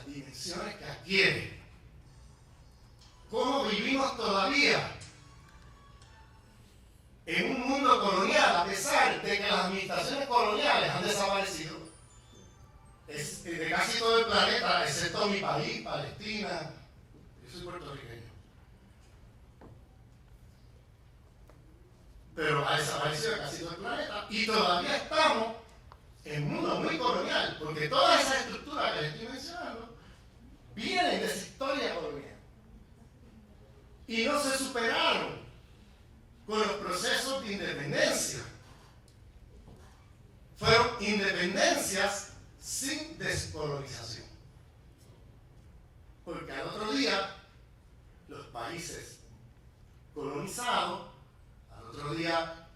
las dimensiones que adquiere, cómo vivimos todavía en un mundo colonial, a pesar de que las administraciones coloniales han desaparecido de casi todo el planeta, excepto mi país, Palestina. Yo soy puertorriqueño. Pero ha desaparecido de casi todo el planeta y todavía estamos en un mundo muy colonial, porque todas esas estructuras que les estoy mencionando vienen de esa historia colonial y no se superaron con los procesos de independencia. Fueron independencias sin descolonización, porque al otro día los países colonizados, al otro día,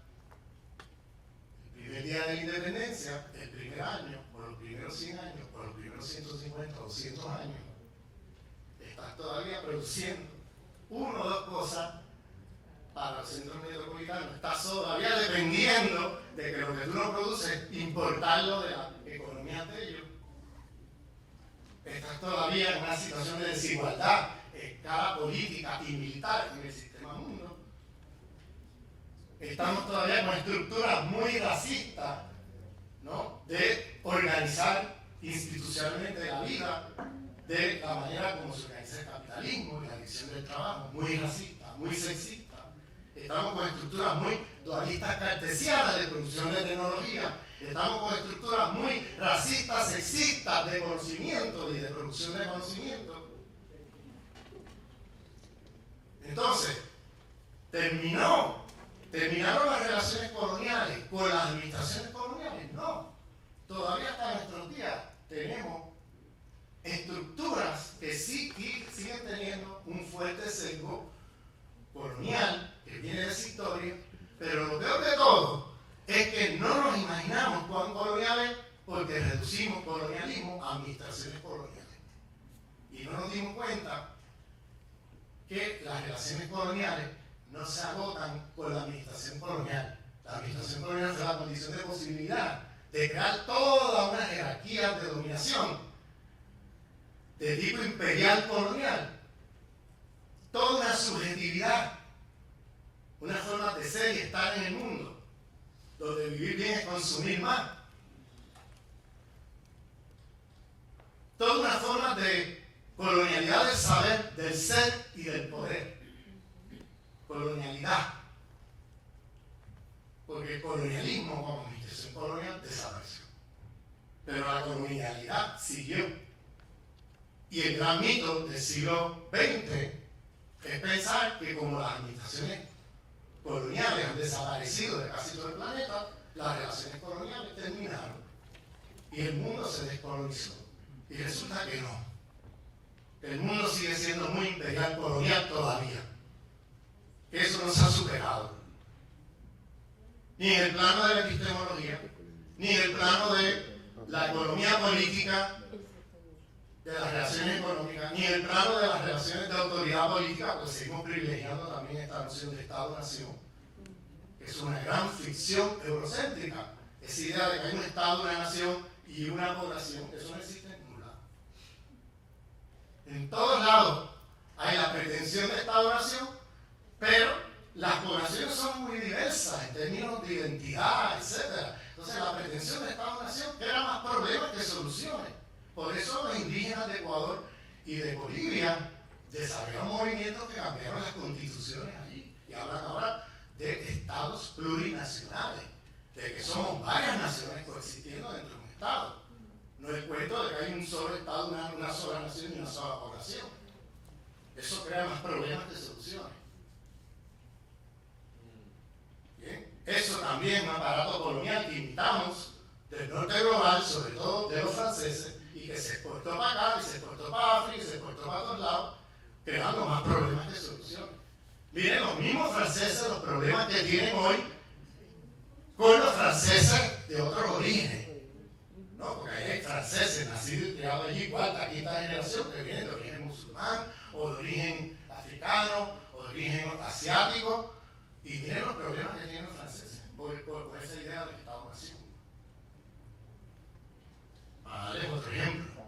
el primer día de la independencia, el primer año, por los primeros 100 años, por los primeros 150 o 200 años, estás todavía produciendo una o dos cosas para los centros metropolitanos. Estás todavía dependiendo de que lo que tú no produces, importarlo de la economía de ellos. Estás todavía en una situación de desigualdad, escala política y militar en el sistema mundo. Estamos todavía con estructuras muy racistas, ¿no?, de organizar institucionalmente la vida, de la manera como se organiza el capitalismo y la división del trabajo, muy racista, muy sexista. Estamos con estructuras muy dualistas cartesianas de producción de tecnología. Estamos con estructuras muy racistas, sexistas de conocimiento y de producción de conocimiento. Entonces, terminaron las relaciones coloniales con las administraciones coloniales. No, todavía hasta nuestros días tenemos estructuras que sí siguen teniendo un fuerte sesgo colonial que viene de esa historia, pero lo peor de todo es que no nos imaginamos cuán coloniales, porque reducimos colonialismo a administraciones coloniales y no nos dimos cuenta que las relaciones coloniales no se agotan con la administración colonial. La administración colonial es la condición de posibilidad de crear toda una jerarquía de dominación de tipo imperial colonial, toda una subjetividad, una forma de ser y estar en el mundo, donde vivir bien es consumir más. Toda una forma de colonialidad del saber, del ser y del poder. Colonialidad. Porque el colonialismo como administración colonial desapareció. Pero la colonialidad siguió. Y el gran mito del siglo XX es pensar que como las administraciones coloniales han desaparecido de casi todo el planeta, las relaciones coloniales terminaron y el mundo se descolonizó. Y resulta que no. El mundo sigue siendo muy imperial colonial todavía. Eso no se ha superado. Ni en el plano de la epistemología, ni en el plano de la economía política, de las relaciones económicas, ni en el plano de las relaciones de autoridad política, pues seguimos privilegiando también esta noción de Estado-Nación, que es una gran ficción eurocéntrica. Esa idea de que hay un Estado, una nación y una población, eso no existe en ningún lado. En todos lados hay la pretensión de Estado-Nación, pero las poblaciones son muy diversas en términos de identidad, etc. Entonces la pretensión de Estado-Nación crea más problemas que soluciones. Por eso los indígenas de Ecuador y de Bolivia desarrollaron movimientos que cambiaron las constituciones allí y hablan ahora de estados plurinacionales, de que somos varias naciones coexistiendo dentro de un estado. No es cuento de que hay un solo estado, una sola nación y una sola población. Eso crea más problemas que soluciones. Bien. Eso también es un aparato colonial que imitamos del norte global, sobre todo de los franceses, y que se exportó para acá, y se exportó para África, y se exportó para todos lados, creando más problemas que soluciones. Miren, los mismos franceses, los problemas que tienen hoy con los franceses de otros orígenes, ¿no? Porque hay franceses nacidos y criados allí, cuarta, quinta generación, que vienen de origen musulmán, o de origen africano, o de origen asiático, y miren los problemas que tienen los franceses por esa idea del Estado-Nación. Para darles otro ejemplo.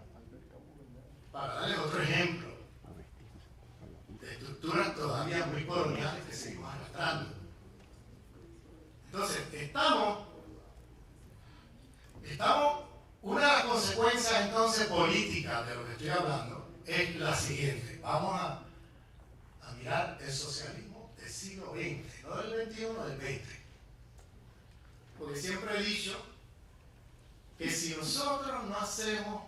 base política de lo que estoy hablando es la siguiente. Vamos a mirar el socialismo del siglo XX, no del XXI, del XX. Porque siempre he dicho que si nosotros no hacemos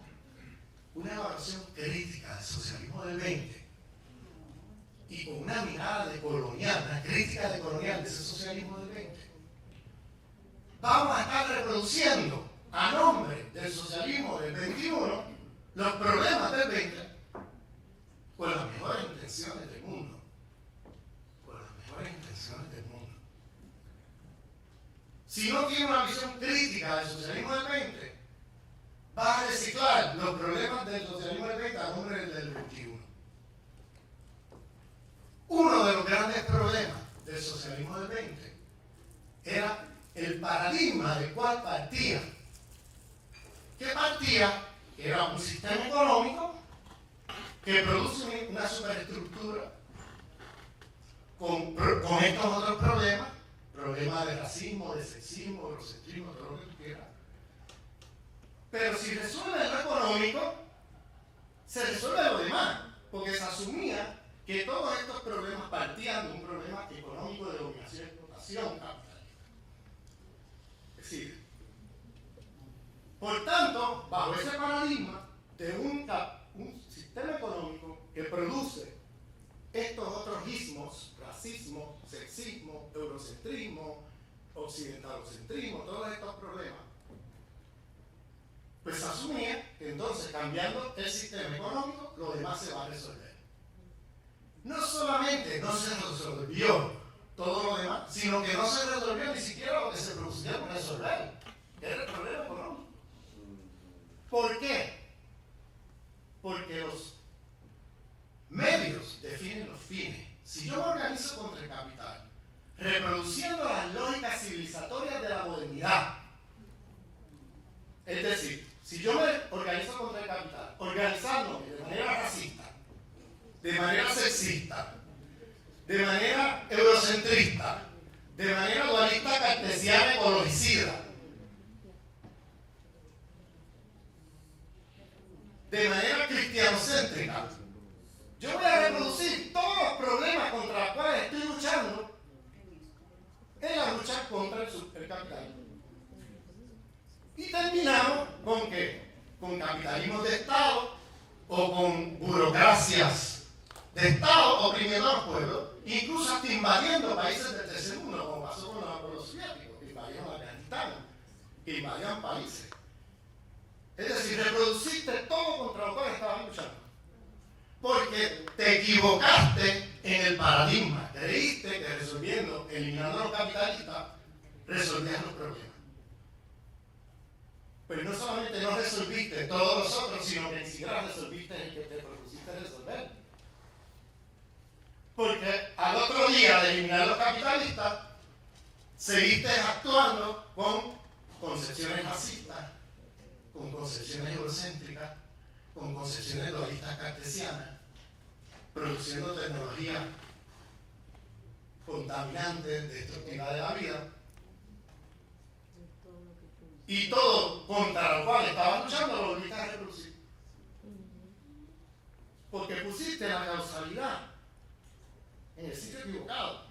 una evaluación crítica del socialismo del XX y con una mirada decolonial, una crítica decolonial de ese socialismo del XX, vamos a estar reproduciendo a nombre del socialismo del XXI los problemas del XX con las mejores intenciones del mundo. Con las mejores intenciones del mundo. Si no tiene una visión crítica del socialismo del XX, va a reciclar los problemas del socialismo del XX a nombre del XXI. Uno de los grandes problemas del socialismo del XX era el paradigma del cual partía. ¿Qué partía? Era un sistema económico que produce una superestructura con estos otros problemas, problemas de racismo, de sexismo, de eurocentrismo, todo lo que tú quieras. Pero si resuelve lo económico, se resuelve lo demás, porque se asumía que todos estos problemas partían de un problema económico de dominación y explotación capitalista. Es decir, por tanto, bajo ese paradigma de un sistema económico que produce estos otros ismos, racismo, sexismo, eurocentrismo, occidentalocentrismo, todos estos problemas, pues se asumía que entonces cambiando el sistema económico, lo demás se va a resolver. No solamente no se resolvió todo lo demás, sino que no se resolvió ni siquiera lo que se producía por resolver, que era el problema económico. ¿Por qué? Porque los medios definen los fines. Si yo me organizo contra el capital, reproduciendo las lógicas civilizatorias de la modernidad, es decir, si yo me organizo contra el capital, organizándome de manera racista, de manera sexista, de manera eurocentrista, de manera dualista, cartesiana, ecologicida, de manera cristianocéntrica, yo voy a reproducir todos los problemas contra los cuales estoy luchando en la lucha contra el capital. Y terminamos ¿con qué? Con capitalismo de Estado o con burocracias de Estado oprimiendo al pueblo, incluso hasta invadiendo países del tercer mundo, como pasó con los pueblos soviéticos, que invadieron Afganistán, que invadían países. Es decir, reproduciste todo contra lo cual estabas luchando. Porque te equivocaste en el paradigma. Creíste que resolviendo, eliminando a los capitalistas, resolvías los problemas. Pero no solamente no resolviste todos los otros, sino que ni siquiera resolviste el que te propusiste resolver. Porque al otro día de eliminar a los capitalistas, seguiste actuando con concepciones racistas, con concepciones eurocéntricas, con concepciones dualistas cartesianas, produciendo tecnología contaminante, destructiva de la vida, y todo contra lo cual estabas luchando lo volviste a reproducir. Porque pusiste la causalidad en el sitio equivocado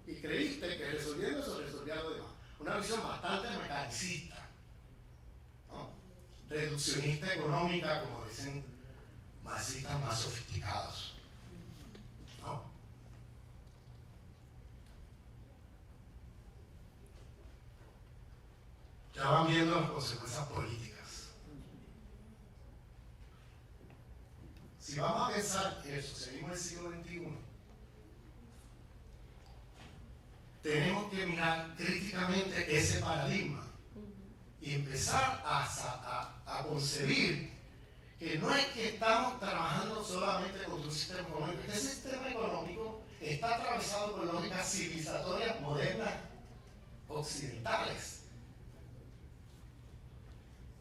y creíste que resolviendo eso resolvía lo demás. Una visión bastante mecanicista, ¿no? Reduccionista económica, como dicen marxistas más sofisticados, ¿no? Ya van viendo las consecuencias políticas. Si vamos a pensar en el socialismo del siglo XXI, tenemos que mirar críticamente ese paradigma y empezar a concebir que no es que estamos trabajando solamente contra un sistema económico. Este sistema económico está atravesado por lógicas civilizatorias modernas occidentales.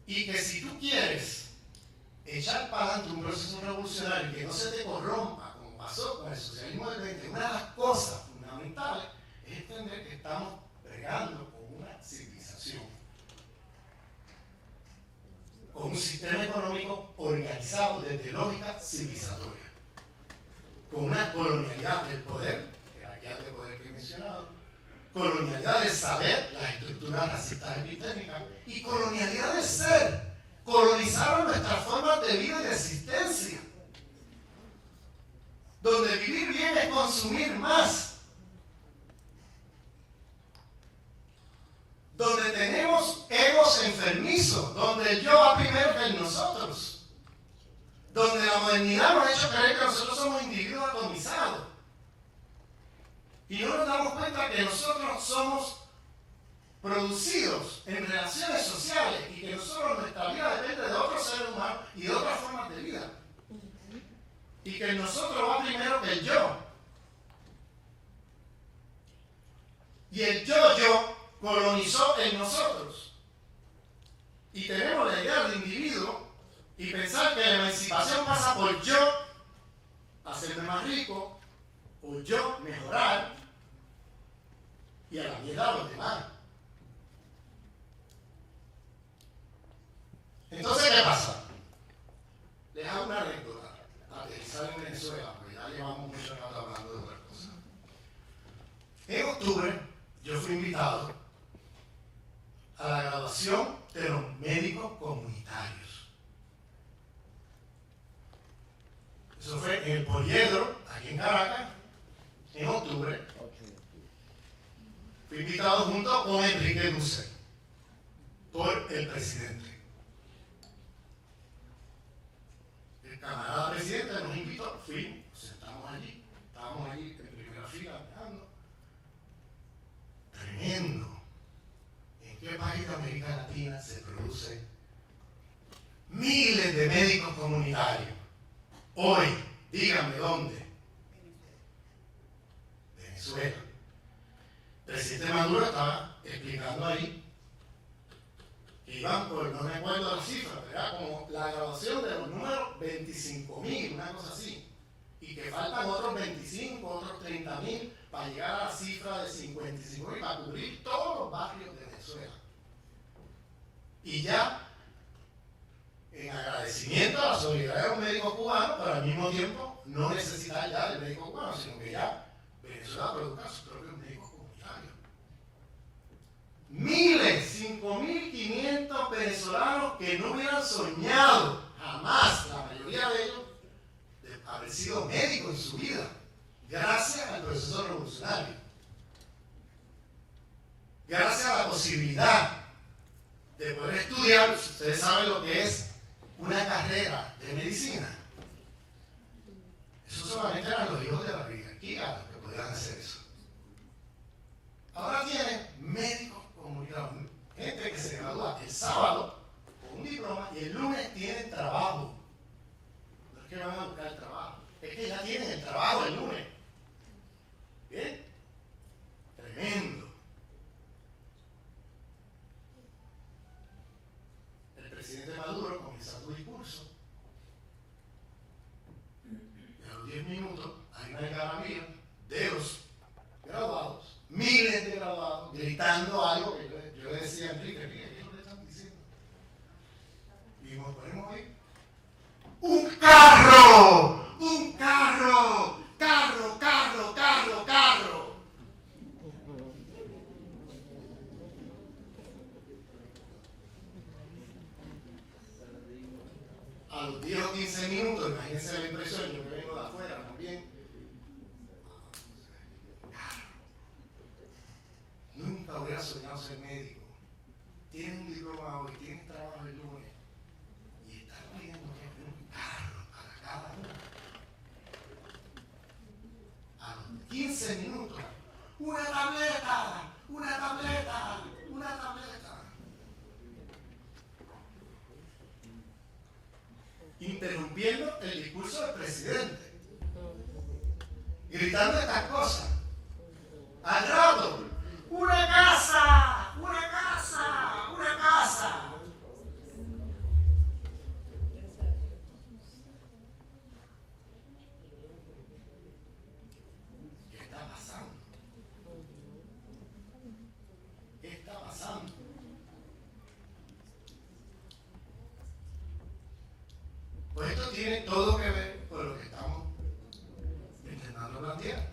Y que si tú quieres echar para adelante un proceso revolucionario y que no se te corrompa, como pasó con el socialismo del 20, una de las cosas fundamentales es entender que estamos bregando con una civilización, con un sistema económico organizado desde lógica civilizatoria, con una colonialidad del poder, que era aquella de poder que he mencionado, colonialidad del saber, las estructuras racistas epistémicas, y colonialidad del ser. Colonizaron nuestras formas de vida y de existencia, donde vivir bien es consumir más, donde tenemos egos enfermizos, donde el yo va primero que el nosotros, donde la modernidad nos ha hecho creer que nosotros somos individuos atomizados y no nos damos cuenta que nosotros somos producidos en relaciones sociales y que nosotros, nuestra vida depende de otros seres humanos y de otras formas de vida, y que el nosotros va primero que el yo, y el yo colonizó en nosotros, y tenemos la idea del individuo y pensar que la emancipación pasa por yo hacerme más rico, o yo mejorar y a la mierda a los demás. Entonces, ¿qué pasa? Les hago una anécdota, aterrizar en Venezuela, porque ya llevamos mucho rato hablando de otras cosas. En octubre, yo fui invitado a la graduación de los médicos comunitarios. Eso fue en el Poliedro, aquí en Caracas, en octubre. Fui invitado junto con Enrique Duce, por el presidente. El camarada presidente nos invitó, fuimos, nos sentamos allí, estábamos allí en primera fila mirando. Tremendo. ¿En qué país de América Latina se produce miles de médicos comunitarios? Hoy, díganme dónde. Venezuela. El presidente Maduro estaba explicando ahí que iban por, no me acuerdo la cifra, pero era como la graduación de los números 25.000, una cosa así, y que faltan otros 25, otros 30.000 para llegar a la cifra de 55.000 para cubrir todos los barrios de Venezuela. Y ya, en agradecimiento a la solidaridad de los médicos cubanos, pero al mismo tiempo no necesitar ya del médico cubano, sino que ya Venezuela produzca sus propios médicos comunitarios. Miles, 5.500 venezolanos que no hubieran soñado jamás, la mayoría de ellos, de haber sido médicos en su vida, gracias al proceso revolucionario, gracias a la posibilidad de poder estudiar. Ustedes saben lo que es una carrera de medicina. Eso solamente eran los hijos de la oligarquía los que podían hacer eso. Ahora tienen médicos comunitarios, gente que se gradúa el sábado con un diploma y el lunes tienen trabajo. No es que van a buscar trabajo, es que ya tienen el trabajo el lunes. ¿Bien? Tremendo. El presidente Maduro comienza su discurso y a los 10 minutos hay una algarabía de los graduados, miles de graduados, gritando algo que yo le decía a Enrique, ¿qué es lo que están diciendo? Y nos ponemos ahí. ¡Un carro! ¡Un carro! ¡Carro, carro, carro, carro! A los 10 o 15 minutos, imagínense la impresión, yo que vengo de afuera también. Nunca hubiera soñado ser médico. Tienes un diploma hoy, tienes trabajo el lunes y estás pidiendo que un carro para cada uno. A los 15 minutos, una tableta, una tableta, una tableta. Interrumpiendo el discurso del presidente, gritando estas cosas. Al rato, una casa, una casa, una casa. ¿Qué está pasando? ¿Qué está pasando? Pues esto tiene todo que ver con lo que estamos intentando plantear.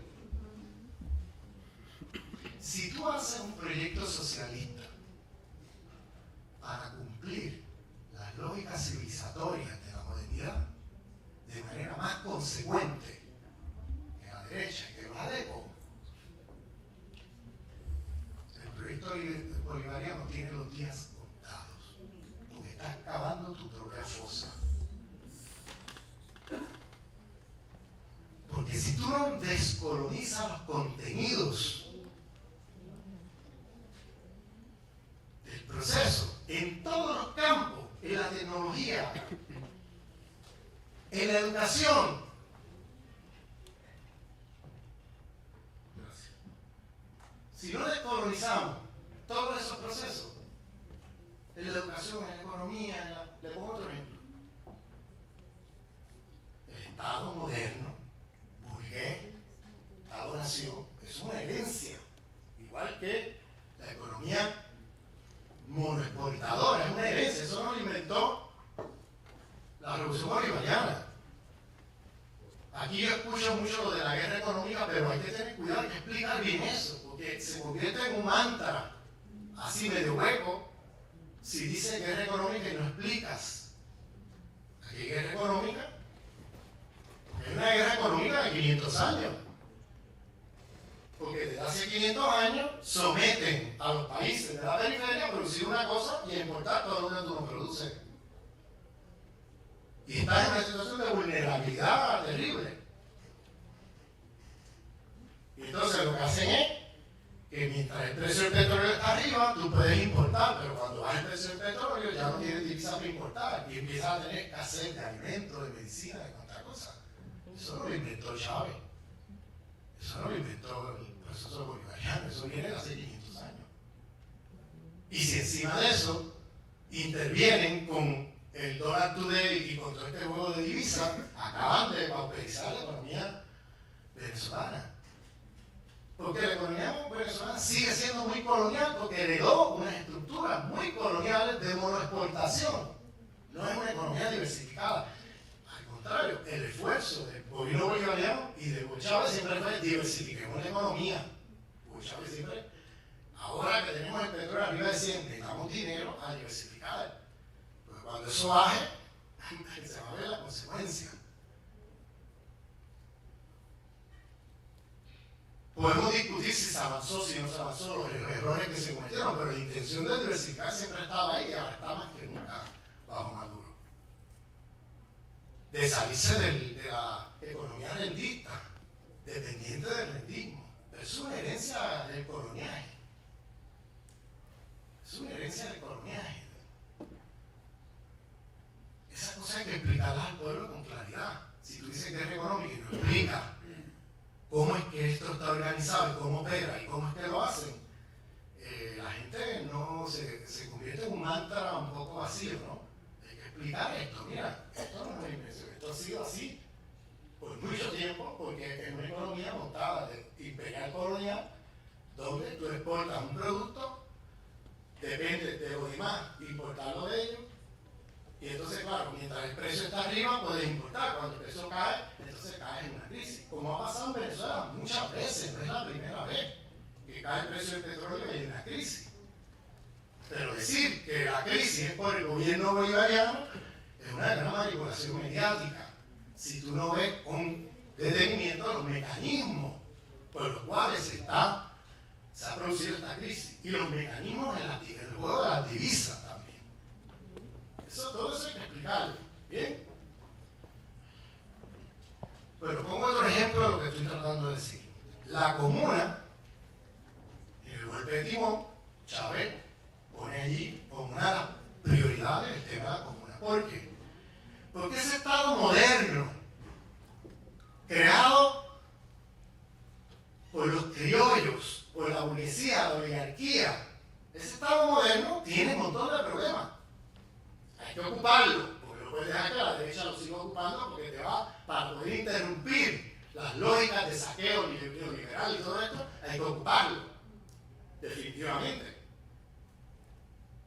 Si tú haces un proyecto socialista para cumplir las lógicas civilizatorias de la modernidad de manera más consecuente que la derecha y que los adeptos, el proyecto bolivariano tiene los días contados, porque estás cavando tu propia fosa. Porque si tú no descolonizas los contenidos del proceso en todos los campos, en la tecnología, en la educación, si no descolonizamos todos esos procesos, en la educación, en la economía, le pongo otro ejemplo. El Estado moderno, burgués, Estado-nación, es una herencia, igual que la economía monoexportadora, es una herencia, eso no lo inventó la revolución bolivariana. Aquí yo escucho mucho lo de la guerra económica, pero hay que tener cuidado, hay que explicar bien eso, porque se convierte en un mantra, así medio hueco, si dices guerra económica y no explicas. Aquí hay guerra económica, es una guerra económica de 500 años. Porque desde hace 500 años someten a los países de la periferia a producir una cosa y a importar todo lo que tú no produces. Y están en una situación de vulnerabilidad terrible. Y entonces lo que hacen es que mientras el precio del petróleo está arriba, tú puedes importar, pero cuando baja el precio del petróleo ya no tienes divisa para importar y empiezas a tener escasez de alimentos, de medicina, de cuantas cosas. Eso no lo inventó Chávez. Eso no lo inventó el proceso bolivariano, eso viene de hace 500 años. Y si encima de eso intervienen con el dólar today y con todo este juego de divisas, acaban de pauperizar la economía venezolana. Porque la economía venezolana sigue siendo muy colonial porque heredó unas estructuras muy coloniales de monoexportación. No es una economía diversificada. Al contrario, el esfuerzo del gobierno bolivariano y de Hugo Chávez siempre fue diversifiquemos la economía. Hugo Chávez siempre, ahora que tenemos el petróleo arriba de 100, necesitamos dinero a diversificar. Porque cuando eso baje, se va a ver la consecuencia. Podemos discutir si se avanzó, si no se avanzó, los errores que se cometieron, pero la intención de diversificar siempre estaba ahí y ahora está más que nunca bajo Maduro. De salirse de la economía rendista, dependiente del rendismo. Es una herencia del coloniaje. Es una herencia del coloniaje. Esa cosa hay que explicarla al pueblo con claridad. Si tú dices guerra económica y no explicas cómo es que esto está organizado y cómo opera y cómo es que lo hacen, la gente no se convierte en un mantra un poco vacío, ¿no? Hay que explicar esto, mira, esto no es una invención, esto ha sido así por mucho tiempo, porque es una economía montada de imperial colonial, donde tú exportas un producto, depende de los demás, importarlo de ellos, y entonces, claro, mientras el precio está arriba, puedes importar. Cuando el precio cae, entonces caes en una crisis. Como ha pasado en Venezuela muchas veces, no es la primera vez que cae el precio del petróleo y hay una crisis. Pero decir que la crisis es por el gobierno bolivariano es una gran manipulación mediática. Si tú no ves con detenimiento los mecanismos por los cuales se ha producido esta crisis y los mecanismos en el juego de las divisas también. Todo eso hay que explicarlo, ¿bien? Pero pongo otro ejemplo de lo que estoy tratando de decir. La comuna, en el golpe de timón, Chávez pone allí como una de las prioridades el tema de la comuna. ¿Por qué? Porque ese Estado moderno, creado por los criollos, por la burguesía, la oligarquía, ese Estado moderno tiene un montón de problemas. Hay que ocuparlo, porque no puedes dejar que la derecha lo siga ocupando porque te va para poder interrumpir las lógicas de saqueo neoliberal y todo esto, hay que ocuparlo, definitivamente.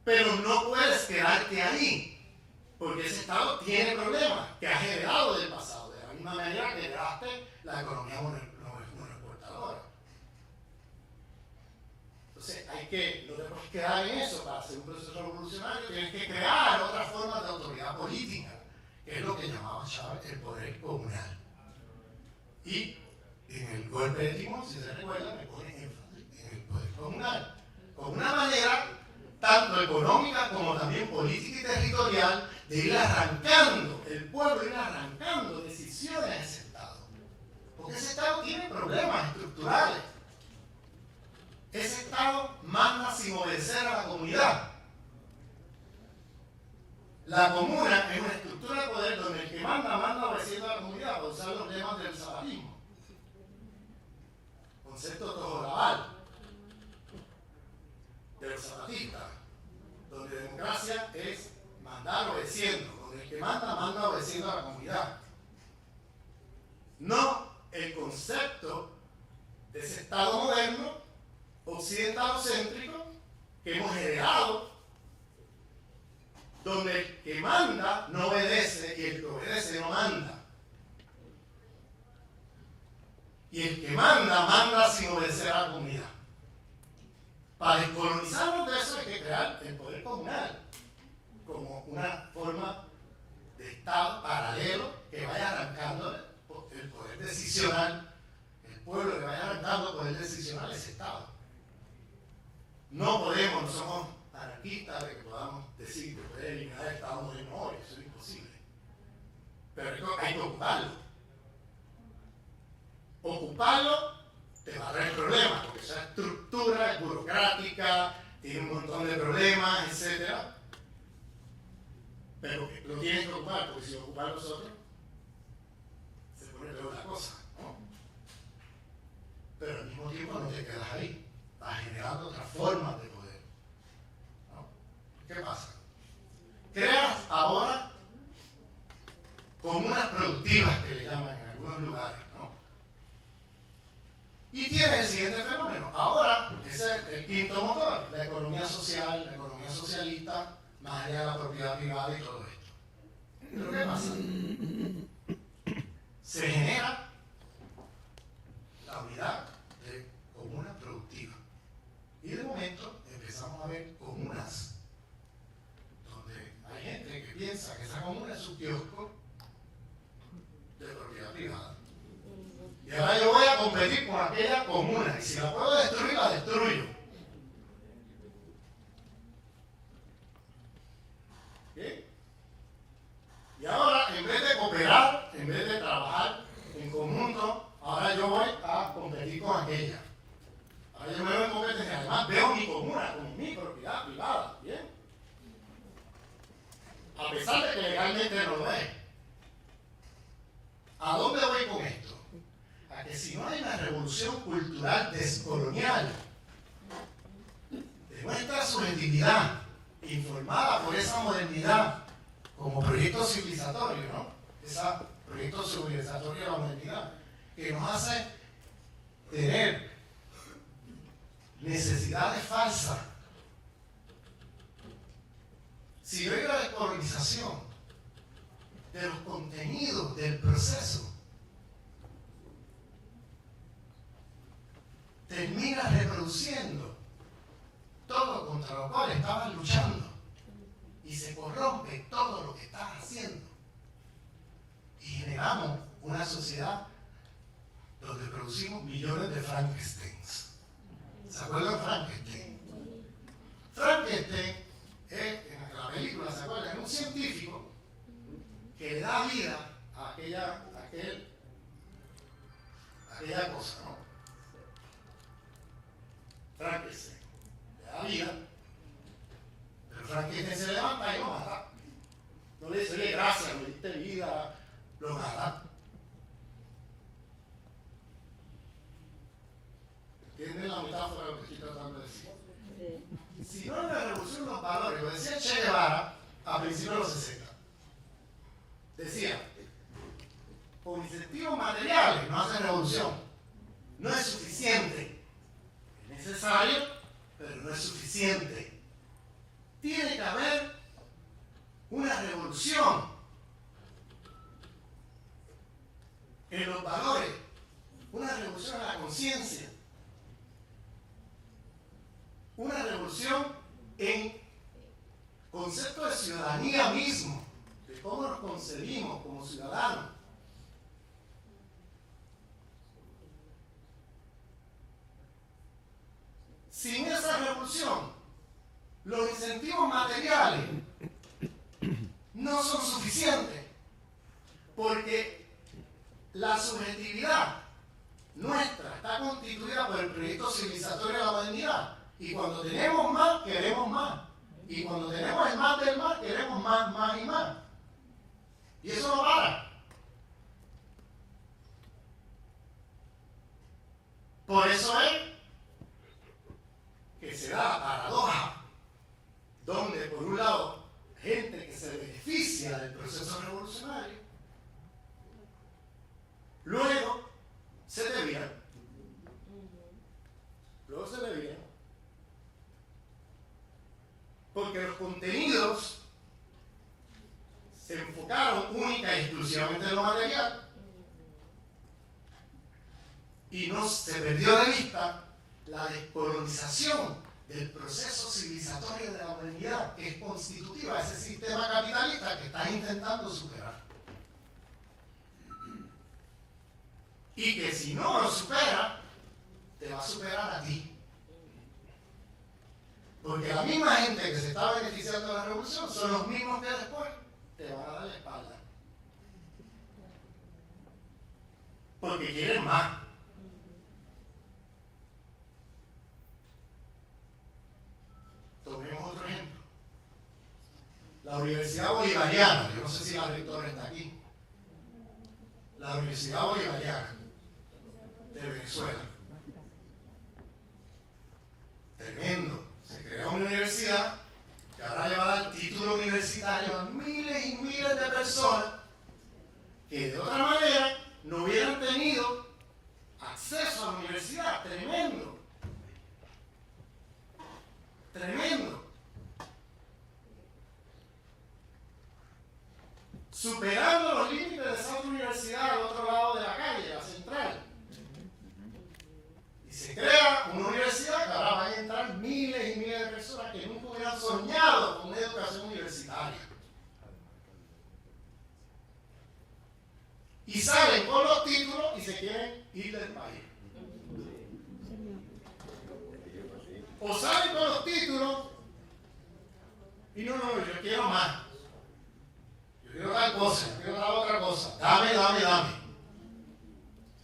Pero no puedes quedarte ahí, Porque ese Estado tiene problemas que has heredado del pasado, de la misma manera que heredaste la economía monoexportadora. Entonces, no te puedes quedar en eso para hacer un proceso revolucionario, tienes que crear otras formas de autoridad política, que es lo que llamaba Chávez el poder comunal. Y en el golpe de timón, si se recuerda, me pone énfasis en el poder comunal, como una manera tanto económica como también política y territorial de ir arrancando, el pueblo ir arrancando decisiones a ese Estado. Porque ese Estado tiene problemas estructurales. Ese Estado manda sin obedecer a la comunidad. La comuna es una estructura de poder donde el que manda obedeciendo a la comunidad, para usar los lemas del zapatismo. Concepto tojolabal de los zapatistas, donde democracia es mandar obedeciendo, donde el que manda obedeciendo a la comunidad. No el concepto de ese Estado moderno, occidentalocéntrico, que hemos heredado, donde el que manda no obedece y el que obedece no manda. Y el que manda sin obedecer a la comunidad. Para descolonizarnos de eso hay que crear el poder comunal como una forma de Estado paralelo que vaya arrancando el poder decisional, el pueblo que vaya arrancando el poder decisional ese Estado. No somos anarquistas de que podamos decir que puede eliminar el Estado moderno hoy, eso es imposible. Pero hay que ocuparlo. Ocuparlo te va a traer problemas, porque esa estructura es burocrática, tiene un montón de problemas, etc. Pero lo tienes que ocupar, porque si lo ocupan los otros, se pone peor la cosa, ¿no? Pero al mismo tiempo no te quedas ahí, vas generando otras formas de poder, ¿no? ¿Qué pasa? Creas ahora comunas productivas, que le llaman en algunos lugares, ¿no? Y tiene el siguiente fenómeno. Ahora, ese es el quinto motor, la economía social, la economía socialista, más allá de la propiedad privada y todo esto. Pero ¿qué pasa? Se genera la unidad de comuna productiva. Y de momento empezamos a ver comunas donde hay gente que piensa que esa comuna es un kiosco de propiedad privada. Y ahora yo voy a competir con aquella comuna, y si la puedo destruir, la destruyo. ¿Bien? Y ahora, en vez de cooperar, en vez de trabajar en conjunto, ahora yo voy a competir con aquella. Ahora yo me veo en competencia. Además, veo mi comuna como mi propiedad privada. ¿Bien? A pesar de que legalmente no lo es. ¿A dónde voy con esto? A que si no hay una revolución cultural descolonial de nuestra subjetividad, informada por esa modernidad como proyecto civilizatorio, ¿no? Ese proyecto civilizatorio de la modernidad, que nos hace tener necesidades falsas. Si no hay una descolonización de los contenidos del proceso, terminas reproduciendo todo contra lo cual estabas luchando y se corrompe todo lo que estás haciendo y generamos una sociedad donde producimos millones de Frankensteins. ¿Se acuerdan de Frankenstein? Frankenstein es, en la película, ¿se acuerdan? Es un científico que le da vida a aquella cosa, ¿no? Frankenstein le da vida, pero Frankenstein se levanta y lo mata. No le dice, oye, gracias, me diste vida, lo mata. ¿Entienden la metáfora de lo que estoy tratando de decir? Sí. Si no hay una revolución de los valores, lo decía Che Guevara a principios de los 60. Decía, con incentivos materiales no hace revolución. No es suficiente. Es necesario, pero no es suficiente. Tiene que haber una revolución revolución en los valores, una revolución en la conciencia, una revolución en concepto de ciudadanía mismo, de cómo nos concebimos como ciudadanos. Sin esa revolución, los incentivos materiales no son suficientes, porque la subjetividad nuestra está constituida por el proyecto civilizatorio de la modernidad. Y cuando tenemos más, queremos más. Y cuando tenemos el más del más, queremos más, más y más. Y eso no para. Por eso es que se da la paradoja, donde por un lado, gente que se beneficia del proceso revolucionario, luego se desvían. Luego se desvían. Porque los contenidos se enfocaron única y exclusivamente en lo material y no se perdió de vista la descolonización del proceso civilizatorio de la modernidad, que es constitutiva de ese sistema capitalista que está intentando superar. Y que si no lo supera, te va a superar a ti. Porque la misma gente que se está beneficiando de la revolución son los mismos que después te van a dar la espalda. Porque quieren más. Tomemos otro ejemplo. La Universidad Bolivariana, yo no sé si la rectora está aquí. La Universidad Bolivariana de Venezuela. Tremendo. Se crea una universidad que ahora le va a dar título universitario a miles y miles de personas que de otra manera no hubieran tenido acceso a la universidad. Tremendo. Tremendo. Superando los límites de esa universidad al otro lado de la calle, la central. Y se crea una universidad que ahora van a entrar miles y miles de personas que nunca hubieran soñado con una educación universitaria. Y salen con los títulos y se quieren ir del país. O salen con los títulos y no, yo quiero más. Yo quiero tal cosa, yo quiero tal otra cosa. Dame.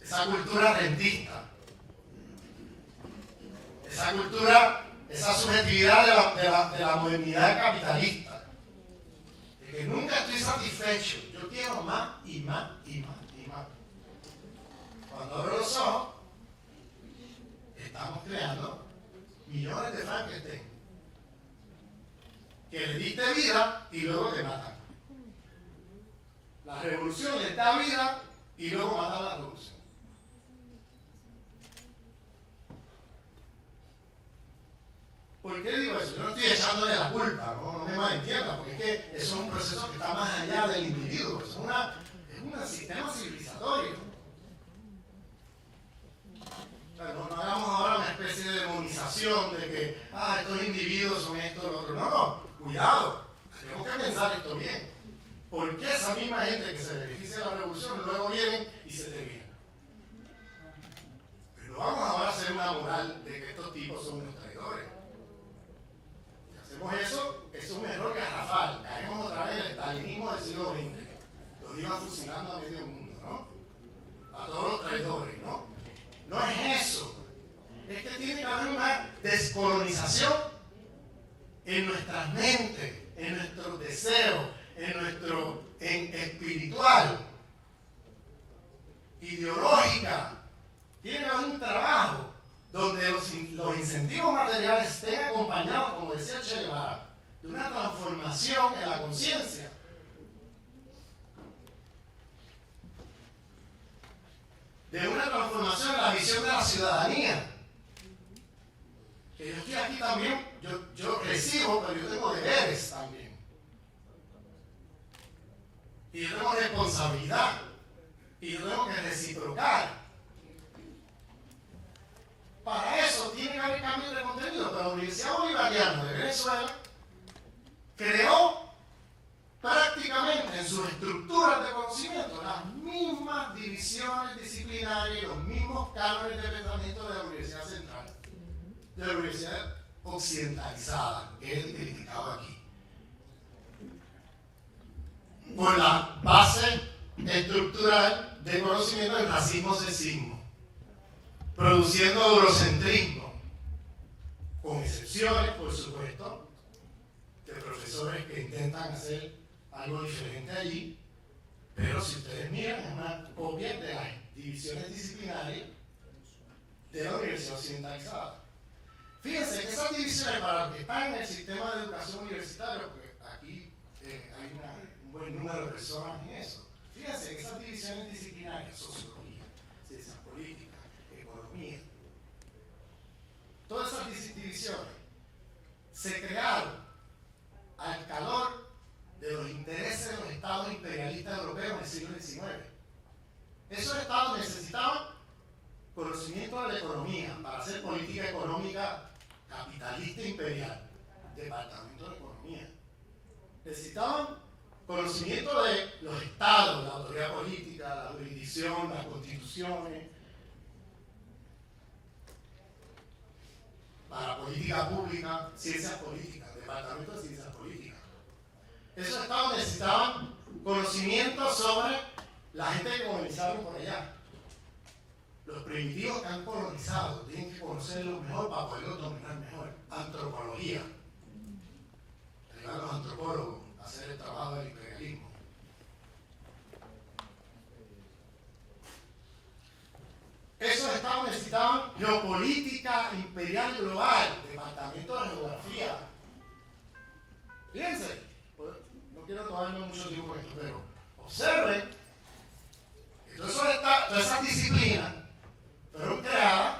Esa cultura rentista. Esa cultura, esa subjetividad de la modernidad capitalista. De que nunca estoy satisfecho. Yo quiero más y más y más y más. Cuando abro los ojos, estamos creando millones de Frankenstein que le diste vida y luego te matan. La revolución les da vida y luego matan la revolución. ¿Por qué digo eso? Yo no estoy echándole la culpa, no me malentiendan, porque es que eso es un proceso que está más allá del individuo, es un sistema civilizatorio. O sea, no hagamos ahora una especie de demonización de que estos individuos son esto o lo otro. No, cuidado, tenemos que pensar esto bien. ¿Por qué esa misma gente que se beneficia de la revolución luego vienen y se desvían? Pero vamos ahora a hacer una moral de que estos tipos son unos traidores. Si hacemos eso, es un error garrafal. Caemos otra vez en el estalinismo del siglo XX. Los iban fusilando a medio mundo, ¿no? A todos los traidores, ¿no? No es eso. Es que tiene que haber una descolonización en nuestras mentes, en nuestros deseos, en espiritual, ideológica. Tiene que haber un trabajo donde los incentivos materiales estén acompañados, como decía Che Guevara, de una transformación en la conciencia. De una transformación en la visión de la ciudadanía. Que yo estoy aquí también, yo recibo, pero yo tengo deberes también. Y yo tengo responsabilidad. Y yo tengo que reciprocar. Para eso tiene que haber cambios de contenido. Pero la Universidad Bolivariana de Venezuela creó prácticamente en sus estructuras de conocimiento las mismas divisiones disciplinarias, los mismos cánones de pensamiento de la Universidad Central, de la Universidad Occidentalizada, que es el criticado aquí. Por la base estructural de conocimiento del racismo-sexismo, produciendo eurocentrismo, con excepciones, por supuesto, de profesores que intentan hacer algo diferente allí, pero si ustedes miran, es una copia de las divisiones disciplinarias de la Universidad Occidentalizada. Fíjense que esas divisiones, para los que están en el sistema de educación universitario, porque aquí hay un buen número de personas en eso, fíjense que esas divisiones disciplinarias, sociología, ciencias políticas, economía, todas esas divisiones se crearon al calor de los intereses de los estados imperialistas europeos en el siglo XIX. Esos estados necesitaban conocimiento de la economía para hacer política económica capitalista imperial, departamento de economía. Necesitaban conocimiento de los estados, la autoridad política, la jurisdicción, las constituciones, para política pública, ciencias políticas, departamento de ciencias políticas. Esos estados necesitaban conocimiento sobre la gente que colonizaron por allá. Los primitivos que han colonizado tienen que conocerlo mejor para poderlos dominar mejor. Antropología. Ayudar a los antropólogos a hacer el trabajo del imperialismo. Esos estados necesitaban geopolítica imperial global, departamento de geografía. Fíjense, no quiero tomarme mucho tiempo con esto, pero observen que todas esas disciplinas fueron creadas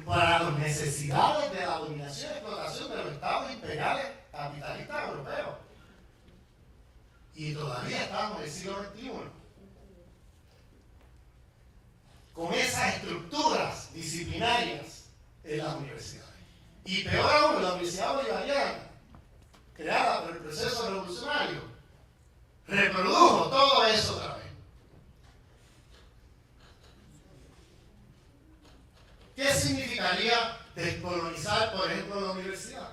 para las necesidades de la dominación y explotación de los estados imperiales capitalistas europeos. Y todavía estamos en el siglo XXI. Con esas estructuras disciplinarias en las universidades. Y peor aún, la Universidad Bolivariana, creada por el proceso revolucionario, reprodujo todo eso otra vez. ¿Qué significaría descolonizar, por ejemplo, la universidad?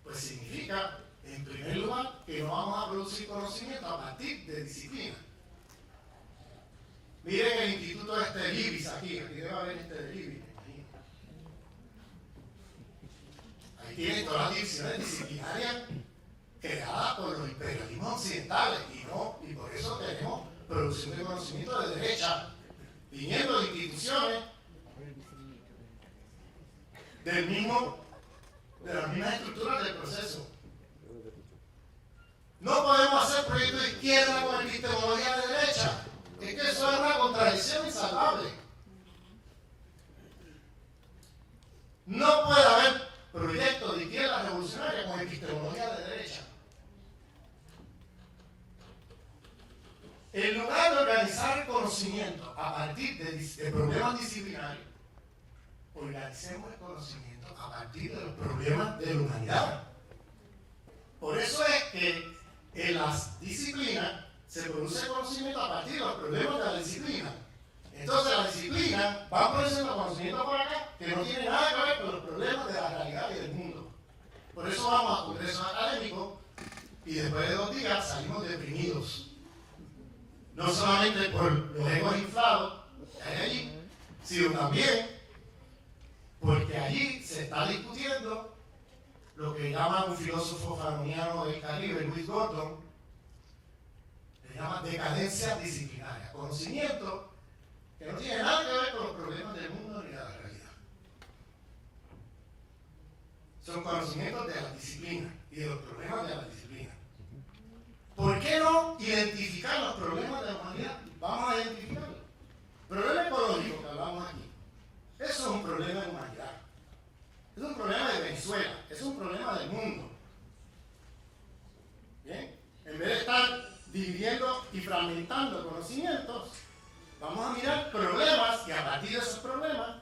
Pues significa, en primer lugar, que no vamos a producir conocimiento a partir de disciplina. Miren el instituto de Libis aquí debe haber de Libis, me imagino. Ahí tienen todas las divisiones disciplinarias creadas por los imperialismos occidentales y por eso tenemos producción de conocimiento de derecha, viniendo de instituciones de las mismas estructuras del proceso. No podemos hacer proyectos de izquierda con epistemología de derecha. Es que eso es una contradicción insalvable. No puede haber proyectos de izquierda revolucionaria con epistemología de derecha. En lugar de organizar el conocimiento a partir de problemas disciplinarios, organicemos el conocimiento a partir de los problemas de la humanidad. Por eso es que en las disciplinas se produce conocimiento a partir de los problemas de la disciplina. Entonces la disciplina va produciendo conocimiento por acá que no tiene nada que ver con los problemas de la realidad y del mundo. Por eso vamos a congresos académicos y después de 2 días salimos deprimidos. No solamente por los egos inflados que hay allí, sino también porque allí se está discutiendo lo que llama un filósofo fanoniano del Caribe, Luis Gordon, le llama decadencia disciplinaria, conocimiento que no tiene nada que ver con los problemas del mundo ni de la realidad. Son conocimientos de la disciplina y de los problemas de la disciplina. ¿Por qué no identificar los problemas de la humanidad? Vamos a identificarlos. Problema ecológico que hablamos aquí. Eso es un problema de humanidad. Es un problema de Venezuela. Es un problema del mundo. ¿Bien? En vez de estar dividiendo y fragmentando conocimientos, vamos a mirar problemas y a partir de esos problemas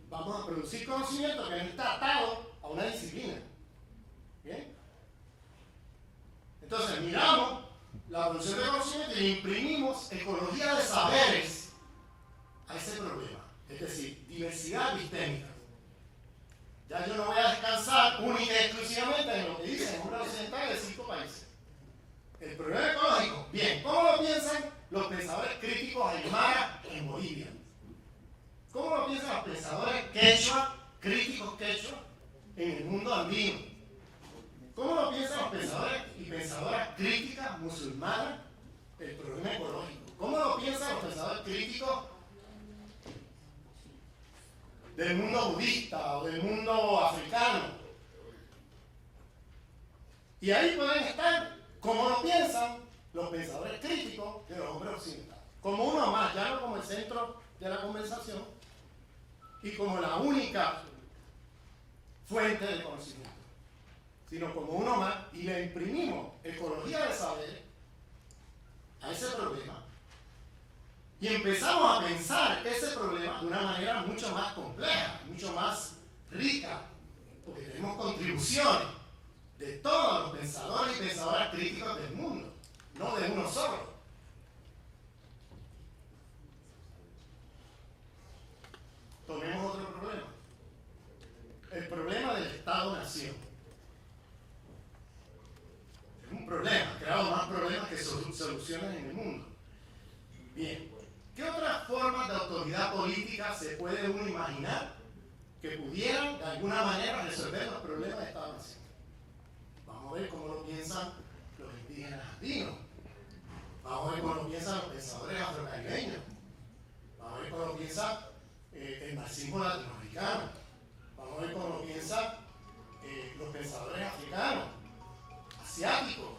vamos a producir conocimiento que no está atado a una disciplina. ¿Bien? Entonces miramos la producción de conocimiento y imprimimos ecología de saberes a ese problema. Es decir, diversidad epistémica. Ya yo no voy a descansar única y exclusivamente en lo que dicen en una occidental de 5 países. El problema ecológico, bien, ¿cómo lo piensan los pensadores críticos aymara en Bolivia? ¿Cómo lo piensan los pensadores quechua, críticos quechua, en el mundo andino? ¿Cómo lo piensan los pensadores y pensadoras críticas musulmanas del problema ecológico? ¿Cómo lo piensan los pensadores críticos del mundo budista o del mundo africano? Y ahí pueden estar, como lo piensan los pensadores críticos de los hombres occidentales. Como uno más, ya no como el centro de la conversación y como la única fuente de conocimiento, sino como uno más, y le imprimimos ecología de saber a ese problema y empezamos a pensar ese problema de una manera mucho más compleja, mucho más rica, porque tenemos contribuciones de todos los pensadores y pensadoras críticos del mundo, no de uno solo. Tomemos otro problema, el problema del Estado-Nación. Es un problema, ha creado más problemas que soluciones en el mundo. Bien, ¿qué otras formas de autoridad política se puede uno imaginar que pudieran de alguna manera resolver los problemas de Estado-Nación? Vamos a ver cómo lo piensan los indígenas andinos. Vamos a ver cómo lo piensan los pensadores afrocaribeños. Vamos a ver cómo lo piensa el marxismo latinoamericano. Vamos a ver cómo lo piensan los pensadores africanos, asiáticos,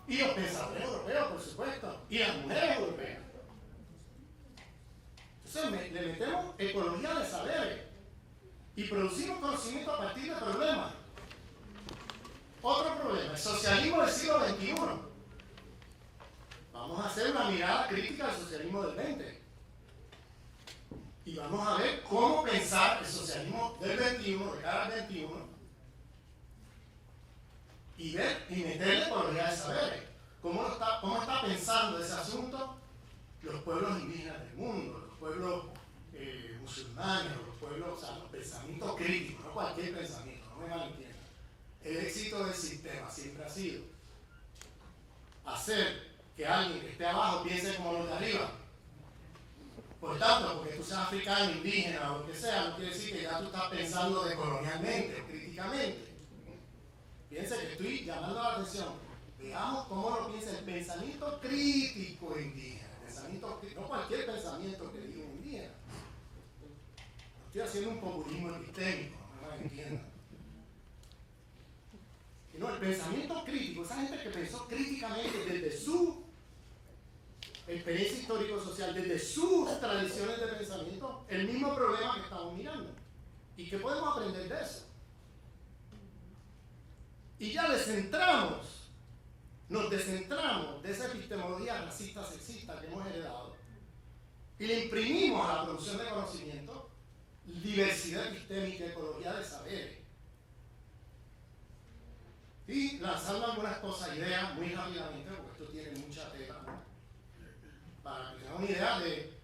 y los pensadores europeos, por supuesto, y las mujeres europeas. Entonces le metemos ecología de saberes y producimos conocimiento a partir de problemas. Otro problema, el socialismo del siglo XXI. Vamos a hacer una mirada crítica al socialismo del XX. Y vamos a ver cómo pensar el socialismo del 21, de cara al 21, y ver y meterle ecología de saberes. ¿Cómo está pensando ese asunto los pueblos indígenas del mundo, los pueblos musulmanes, los pueblos, o sea, los pensamientos críticos, no cualquier pensamiento, no me malentiendan. El éxito del sistema siempre ha sido hacer que alguien que esté abajo piense como los de arriba. Por tanto, porque tú seas africano, indígena o lo que sea, no quiere decir que ya tú estás pensando decolonialmente, críticamente. Piensa que estoy llamando la atención. Veamos cómo lo piensa el pensamiento crítico indígena. No cualquier pensamiento que diga un indígena. No estoy haciendo un populismo epistémico, no me entiendan. Sino el pensamiento crítico, esa gente que pensó críticamente desde su experiencia histórico-social, desde sus tradiciones de pensamiento, el mismo problema que estamos mirando. ¿Y qué podemos aprender de eso? Y ya nos descentramos de esa epistemología racista, sexista que hemos heredado y le imprimimos a la producción de conocimiento diversidad epistémica, ecología de saberes. Y lanzando algunas cosas, ideas muy rápidamente, porque esto tiene mucha tela, ¿no? Para que tengan una idea de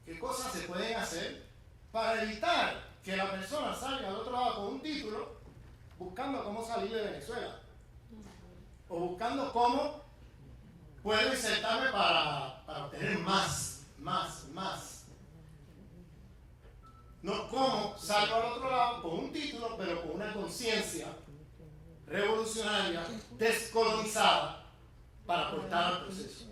qué cosas se pueden hacer para evitar que la persona salga al otro lado con un título buscando cómo salir de Venezuela o buscando cómo puedo insertarme para obtener más. No cómo salgo al otro lado con un título, pero con una conciencia revolucionaria, descolonizada, para aportar al proceso.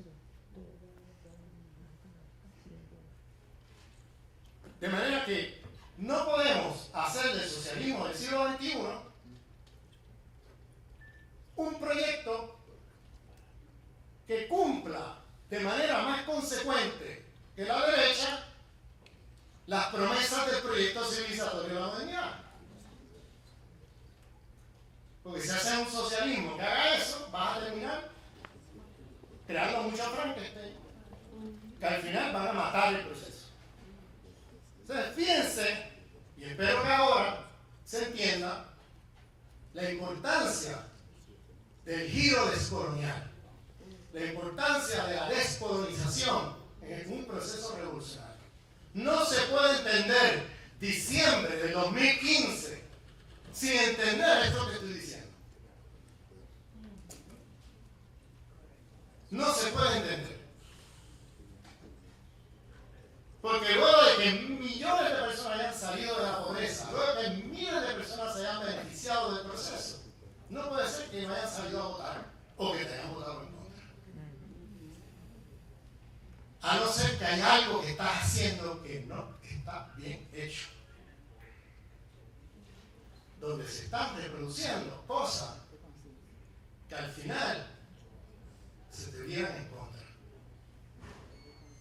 De manera que no podemos hacer del socialismo del siglo XXI un proyecto que cumpla de manera más consecuente que la derecha las promesas del proyecto civilizatorio de la modernidad. Porque si haces un socialismo que haga eso, vas a terminar creando muchos Frankenstein que al final van a matar el proceso. Entonces, fíjense, y espero que ahora se entienda la importancia del giro descolonial, la importancia de la descolonización en un proceso revolucionario. No se puede entender diciembre del 2015 sin entender esto que estoy diciendo. No se puede entender. Porque luego de que millones de personas hayan salido de la pobreza, luego de que miles de personas se hayan beneficiado del proceso, no puede ser que no hayan salido a votar o que te hayan votado en contra. A no ser que hay algo que estás haciendo que no está bien hecho. Donde se están reproduciendo cosas que al final se te vieran en contra.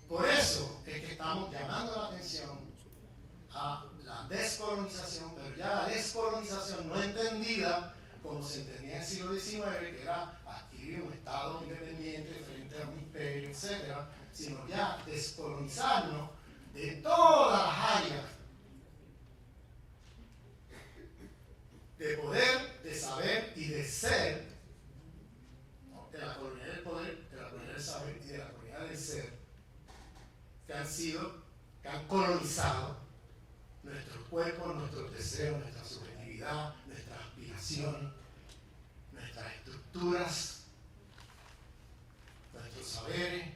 Por eso es que estamos llamando la atención a la descolonización, pero ya la descolonización no entendida como se entendía en el siglo XIX, que era adquirir un Estado independiente frente a un imperio, etc., sino ya descolonizarnos de todas las áreas de poder, de saber y de ser, ¿no?, de la colonia del poder, de la colonia del saber y de la colonia del ser, que han colonizado nuestros cuerpos, nuestros deseos, nuestra subjetividad, nuestras aspiraciones, nuestras estructuras, nuestros saberes,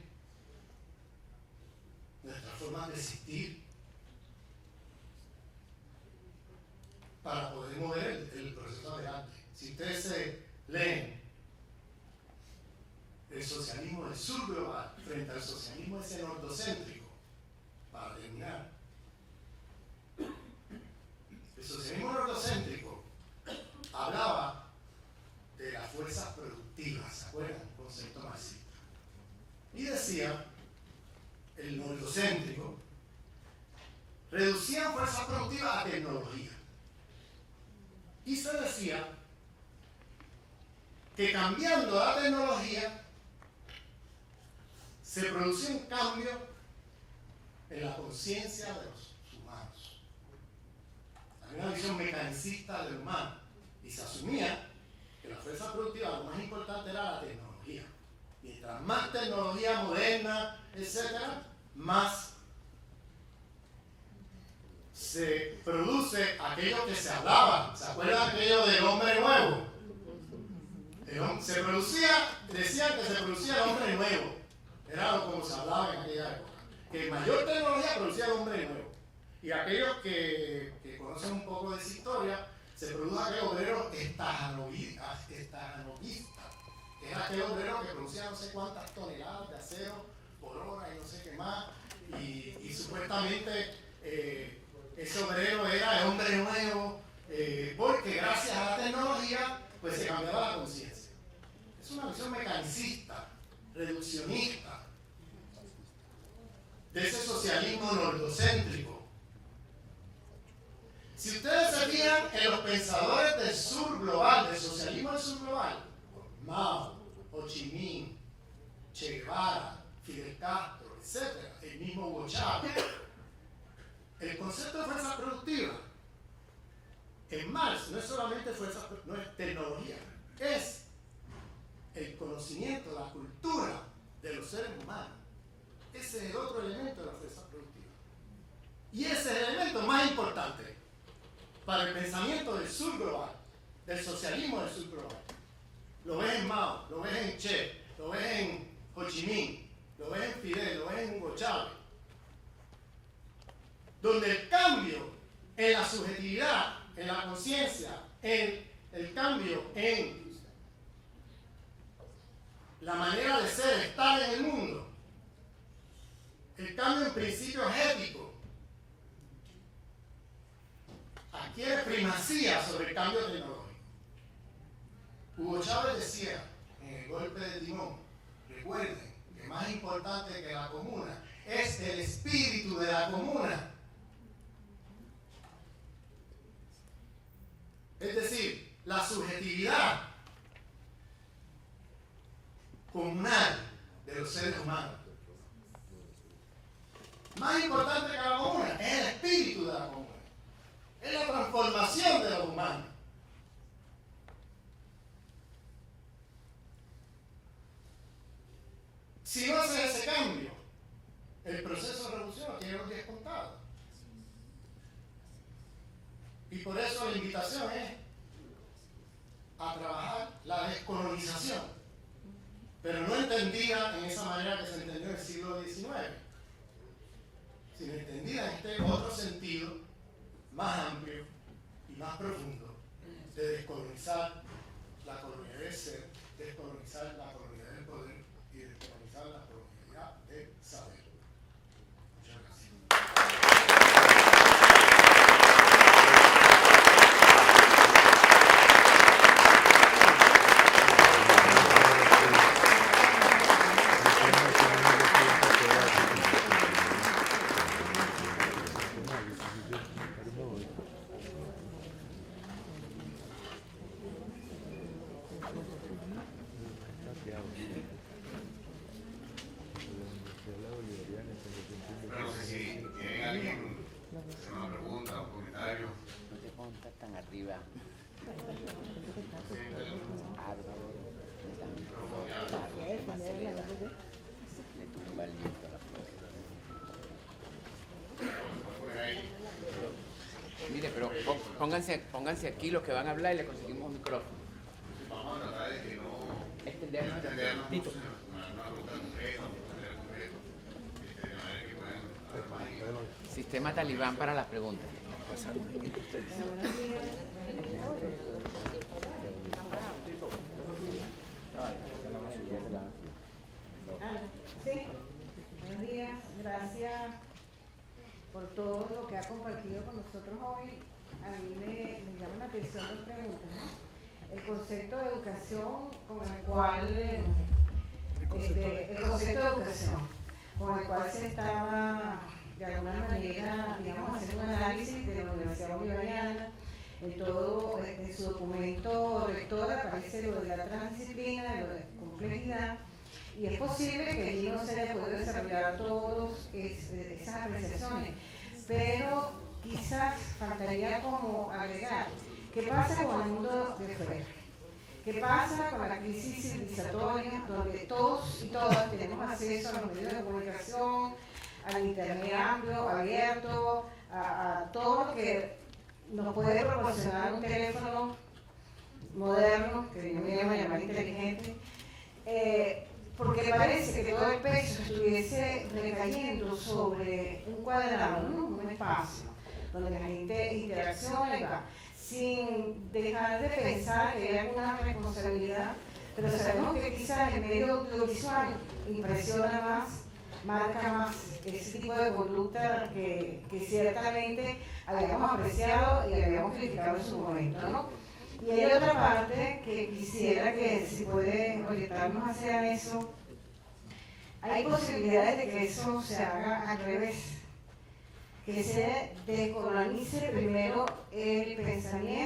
nuestras formas de existir, para poder mover el proceso adelante. Si ustedes se leen el socialismo del sur global frente al socialismo ese nordocéntrico, para terminar, el socialismo nordocéntrico hablaba de las fuerzas productivas, ¿se acuerdan? Un concepto marxista. Y decía, el nordocéntrico, reducían fuerzas productivas a tecnología. Y se decía que cambiando la tecnología se producía un cambio en la conciencia de los humanos. Había una visión mecanicista del humano y se asumía que la fuerza productiva lo más importante era la tecnología. Mientras más tecnología moderna, etcétera, más se produce aquello que se hablaba. ¿Se acuerdan aquello del hombre nuevo? Se producía, decían que se producía el hombre nuevo. Era como se hablaba en aquella época. Que mayor tecnología producía el hombre nuevo. Y aquellos que conocen un poco de esa historia, se produjo aquel obrero estajanovista, que era aquel obrero que producía no sé cuántas toneladas de acero por hora y no sé qué más. Y supuestamente ese obrero era el hombre nuevo, porque gracias a la tecnología pues se cambiaba la conciencia. Es una visión mecanicista, reduccionista, de ese socialismo nordocéntrico. Si ustedes se fijan en los pensadores del sur global, del socialismo del sur global, Mao, Ho Chi Minh, Che Guevara, Fidel Castro, etc., el mismo Hugo Chávez, el concepto de fuerza productiva en Marx no es solamente fuerza, no es tecnología, es el conocimiento, la cultura de los seres humanos. Ese es el otro elemento de la fuerza productiva. Y ese es el elemento más importante para el pensamiento del sur global, del socialismo del sur global. Lo ves en Mao, lo ves en Che, lo ves en Ho Chi Minh, lo ves en Fidel, lo ves en Hugo Chávez. Donde el cambio en la subjetividad, en la conciencia, en el cambio en la manera de ser, estar en el mundo, el cambio en principios éticos, adquiere primacía sobre el cambio tecnológico. Hugo Chávez decía en el golpe de timón, recuerden que más importante que la comuna es el espíritu de la comuna. Es decir, la subjetividad comunal de de los seres humanos. Más importante que la comuna es el espíritu de la comuna, es la transformación de los humanos. Si no hace ese cambio, el proceso de revolución tiene los días contados. Y por eso la invitación es a trabajar la descolonización, pero no entendida en esa manera que se entendió en el siglo XIX, sino entendida en este otro sentido más amplio y más profundo de descolonizar la colonialidad del ser, descolonizar la colonialidad del poder y descolonizar la colonialidad del saber. Muchas gracias. Pero no sé si tienen alguien hacer una pregunta, un comentario. No te pongas tan arriba. Le tumba el libro a la flor. Mire, pero pónganse aquí los que van a hablar y le conseguimos un micrófono. Vamos a tratar de que no Extendernos. entendernos mucho, una pregunta concreta, un comentario concreto, de manera que puedan hacer más y Sistema talibán para las preguntas. Sí, buenos días, gracias por todo lo que ha compartido con nosotros hoy. A mí me llama la atención dos preguntas, ¿no? El concepto de educación con el cual se estaba de alguna manera, digamos, haciendo un análisis de la Universidad Bolivariana. En su documento rector aparece lo de la transdisciplina, de lo de complejidad, y es posible que allí no se haya podido desarrollar todas esas apreciaciones, pero quizás faltaría como agregar qué pasa con el mundo de fuera, qué pasa con la crisis civilizatoria, donde todos y todas tenemos acceso a los medios de comunicación, al internet amplio, abierto, a todo lo que nos puede proporcionar un teléfono moderno, que yo me llamo llamar inteligente, porque parece que todo el peso estuviese recayendo sobre un cuadrado, ¿no? Un espacio, donde la gente interacciona y va, sin dejar de pensar que hay alguna responsabilidad, pero sabemos que quizás el medio audiovisual impresiona más, marca más ese tipo de conducta que ciertamente habíamos apreciado y habíamos criticado en su momento, ¿no? Y hay otra parte que quisiera que si puede orientarnos hacia eso. Hay posibilidades de que eso se haga al revés, que se descolonice primero el pensamiento